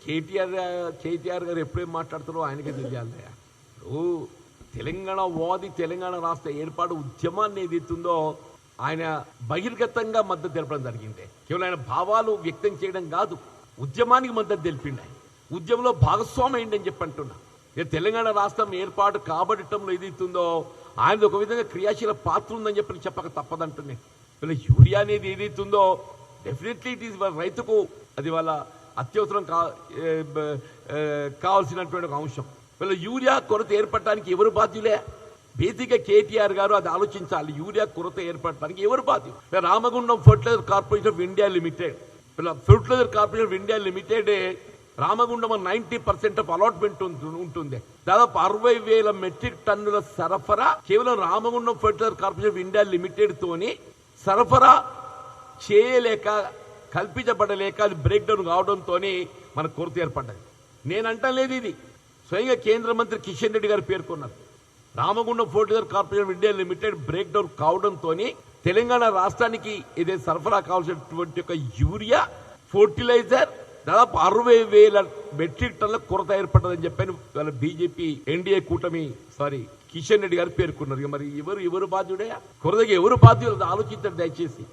కేటీఆర్ గారు ఎప్పుడేం మాట్లాడుతారో ఆయనకే తెలియాలి. ఇప్పుడు తెలంగాణ వాది తెలంగాణ రాష్ట్ర ఏర్పాటు ఉద్యమాన్ని ఏదైతుందో ఆయన బహిర్గతంగా మద్దతు తెలపడం జరిగింది. కేవలం ఆయన భావాలు వ్యక్తం చేయడం కాదు, ఉద్యమానికి మద్దతు తెలిపిండి. ఆయన ఉద్యమంలో భాగస్వామి అయిందని చెప్పి అంటున్నా. తెలంగాణ రాష్ట్రం ఏర్పాటు కాబడటంలో ఏదైతుందో ఆయనది ఒక విధంగా క్రియాశీల పాత్ర ఉందని చెప్పక తప్పదంటున్నాయి. ఇలా యూరియా అనేది ఏదైతుందో డెఫినెట్లీ ఇట్ ఈస్ రైతుకు అది వాళ్ళ అత్యవసరం కావాల్సినటువంటి ఒక అంశం. వీళ్ళ యూరియా కొరత ఏర్పడటానికి ఎవరు బాధ్యులే? బేసిక్గా కేటీఆర్ గారు అది ఆలోచించాలి. యూరియా కొరత ఏర్పడటానికి ఎవరు బాధ్యులు? Ramagundam fertiliser corporation of India limited, వీళ్ళ fertiliser corporation of India limited Ramagundam 90% of allotment ఉంటుంది. దాదాపు 60,000 మెట్రిక్ టన్నుల సరఫరా కేవలం Ramagundam fertiliser corporation of India limited తోని సరఫరా చేయలేక, కల్పించబడలేక అది బ్రేక్ డౌన్ కావడంతో మన కొరత ఏర్పడ్డది. నేనంటలేదు, ఇది స్వయంగా కేంద్ర మంత్రి కిషన్ రెడ్డి గారు పేర్కొన్నారు. Ramagundam fertiliser corporation of India limited break down కావడంతో తెలంగాణ రాష్ట్రానికి ఇదే సరఫరా కావాల్సినటువంటి ఒక యూరియా ఫర్టిలైజర్ దాదాపు 60,000 మెట్రిక్ టన్నుల కొరత ఏర్పడ్డదని చెప్పని వాళ్ళ బీజేపీ ఎన్డీఏ కూటమి కిషన్ రెడ్డి గారు పేర్కొన్నారు. మరి ఎవరు బాధ్యుడే? కొరతకి ఎవరు బాధ్యులు ఆలోచించండి దయచేసి.